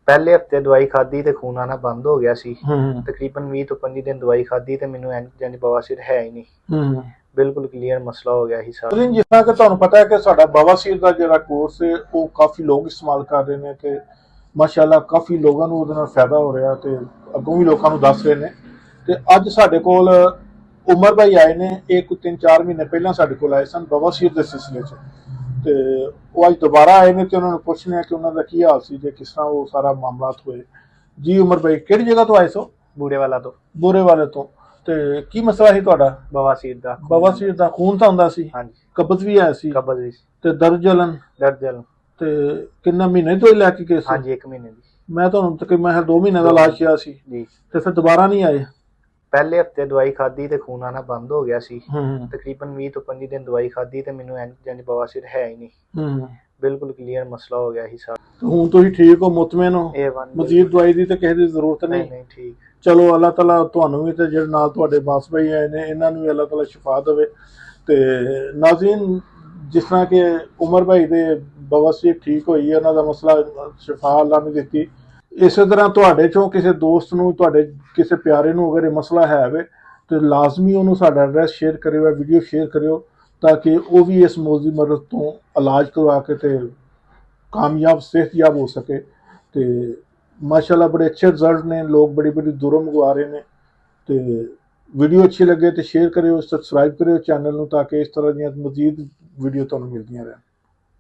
ਪਹਿਲੇ ਹਫਤੇ ਦਵਾਈ ਖਾਧੀ ਤੇ ਖੂਨ ਆਣਾ ਬੰਦ ਹੋ ਗਿਆ ਸੀ। ਹੂੰ ਤਕਰੀਬਨ 20 ਤੋਂ 25 ਦਿਨ ਦਵਾਈ ਖਾਧੀ ਤੇ ਮੈਨੂੰ ਇੰਜ ਬਵਾਸੀਰ ਹੈ ਹੀ ਨਹੀਂ। ਹੂੰ ਬਿਲਕੁਲ ਕਲੀਅਰ ਮਸਲਾ ਹੋ ਗਿਆ ਸੀ ਸਾਰਾ। ਲੇਕਿਨ ਜਿਸ ਤਰ੍ਹਾਂ ਕਿ ਤੁਹਾਨੂੰ ਪਤਾ ਹੈ ਕਿ ਸਾਡਾ ਬਵਾਸੀਰ ਦਾ ਜਿਹੜਾ ਕੋਰਸ ਹੈ ਉਹ ਕਾਫੀ ਲੋਕ ਇਸਤੇਮਾਲ ਕਰ ਰਹੇ ਨੇ ਤੇ ਮਾਸ਼ਾਅੱਲਾ ਕਾਫੀ ਲੋਕਾਂ ਨੂੰ ਉਹਦੇ ਨਾਲ ਫਾਇਦਾ ਹੋ ਰਿਹਾ ਤੇ ਅੱਗੋਂ ਵੀ ਲੋਕਾਂ ਨੂੰ ਦੱਸ ਰਹੇ ਨੇ। ਤੇ ਅੱਜ ਸਾਡੇ ਕੋਲ ਉਮਰ ਭਾਈ ਆਏ ਨੇ, ਇਹ ਕੋਈ 3-4 ਮਹੀਨੇ ਪਹਿਲਾਂ ਸਾਡੇ ਕੋਲ ਆਏ ਸਨ ਬਵਾਸੀਰ ਦੇ ਸਿਲਸਿਲੇ 'ਚ, ਤੇ ਉਹ ਅੱਜ ਦੁਬਾਰਾ ਆਏ ਨੇ ਤੇ ਉਹਨਾਂ ਨੂੰ ਪੁੱਛਣਾ ਕਿ ਉਹਨਾਂ ਦਾ ਕੀ ਹਾਲ ਸੀ ਤੇ ਕਿਸ ਤਰ੍ਹਾਂ ਉਹ ਸਾਰਾ ਮਾਮਲਾਤ ਹੋਏ। ਜੀ ਉਮਰ ਭਾਈ, ਕਿਹੜੀ ਜਗ੍ਹਾ ਤੋਂ ਆਏ ਸੋ? ਬੂਰੇ ਵਾਲਾ ਤੋਂ। ਬੋਰੇ ਵਾਲੇ ਤੋਂ। ਤੇ ਕੀ ਮਸਲਾ ਸੀ ਤੁਹਾਡਾ? ਬਵਾਸੀਰ ਦਾ। ਬਵਾਸੀਰ ਦਾ ਖੂਨ ਤਾਂ ਹੁੰਦਾ ਸੀ? ਹਾਂਜੀ। ਕਬਜ਼ ਵੀ ਆਇਆ ਸੀ? ਕਬਜ਼ ਵੀ ਸੀ। ਤੇ ਦਰਦ ਜਲਨ? ਦਰਦ ਜਲਨ। ਤੇ ਕਿੰਨਾ ਮਹੀਨੇ ਤੋਂ ਹੀ ਲੈ ਕੇ ਗਏ ਸੀ? ਹਾਂਜੀ 1 ਮਹੀਨੇ ਦੀ। ਮੈਂ ਤੁਹਾਨੂੰ ਤਕਰੀਬਨ 2 ਮਹੀਨੇ ਦਾ ਇਲਾਜ ਕੀਤਾ ਸੀ ਜੀ। ਤੇ ਫਿਰ ਦੁਬਾਰਾ ਨਹੀਂ ਆਏ? ਪਹਿਲੇ ਹਫਤੇ ਦਵਾਈ ਖਾਧੀ ਤੇ ਖੂਨ ਆਣਾ ਬੰਦ ਹੋ ਗਿਆ ਸੀ। ਹੂੰ ਤਕਰੀਬਨ 20 ਤੋਂ 25 ਦਿਨ ਦਵਾਈ ਖਾਧੀ ਤੇ ਮੈਨੂੰ ਇੰਜ ਬਵਾਸੀਰ ਹੈ ਹੀ ਨਹੀਂ। ਹੂੰ ਬਿਲਕੁਲ ਕਲੀਅਰ ਮਸਲਾ ਹੋ ਗਿਆ ਸੀ ਸਾਰਾ। ਹੁਣ ਤੁਸੀਂ ਠੀਕ ਹੋ, ਮੁਤਮਿਨ ਹੋ? A1 ਮਜ਼ੀਦ ਦਵਾਈ ਦੀ ਤੇ ਕਿਸੇ ਦੀ ਜ਼ਰੂਰਤ ਨਹੀਂ? ਨਹੀਂ ਠੀਕ। ਚਲੋ ਅੱਲਾਹ ਤਾਲਾ ਤੁਹਾਨੂੰ ਵੀ ਤੇ ਜਿਹੜੇ ਨਾਲ ਤੁਹਾਡੇ ਬਾਸ ਭਾਈ ਆਏ ਨੇ ਇਹਨਾਂ ਨੂੰ ਵੀ ਅੱਲਾਹ ਤਾਲਾ ਸ਼ਿਫਾ ਦੇਵੇ। ਤੇ ਨਾਜ਼ਰੀਨ, ਜਿਸ ਤਰ੍ਹਾਂ ਕਿ ਉਮਰ ਭਾਈ ਦੇ ਬਵਾਸੀਰ ਠੀਕ ਹੋਈ ਹੈ, ਉਹਨਾਂ ਦਾ ਮਸਲਾ ਸ਼ਿਫਾ ਅੱਲਾਹ ਨੇ ਦਿੱਤੀ, ਇਸੇ ਤਰ੍ਹਾਂ ਤੁਹਾਡੇ ਚੋਂ ਕਿਸੇ ਦੋਸਤ ਨੂੰ, ਤੁਹਾਡੇ ਕਿਸੇ ਪਿਆਰੇ ਨੂੰ ਅਗਰ ਇਹ ਮਸਲਾ ਹੈ ਵੇ ਤੇ ਲਾਜ਼ਮੀ ਉਹਨੂੰ ਸਾਡਾ ਐਡਰੈਸ ਸ਼ੇਅਰ ਕਰਿਓ, ਵੀਡੀਓ ਸ਼ੇਅਰ ਕਰਿਓ ਤਾਂ ਕਿ ਉਹ ਵੀ ਇਸ ਮੌਜ਼ੀ ਮਰਜ਼ ਤੋਂ ਇਲਾਜ ਕਰਵਾ ਕੇ ਤੇ ਕਾਮਯਾਬ ਸਿਹਤਯਾਬ ਹੋ ਸਕੇ। ਤੇ ਮਾਸ਼ਾਅੱਲਾ ਬੜੇ अच्छे रिजल्ट ने, लोग बड़ी बड़ी दूरों मंगवा रहे हैं। तो वीडियो अच्छी लगे तो शेयर करो, सब्सक्राइब करो चैनल में ताकि इस तरह दी मजीद वीडियो तुहानूं मिलदियां रहन।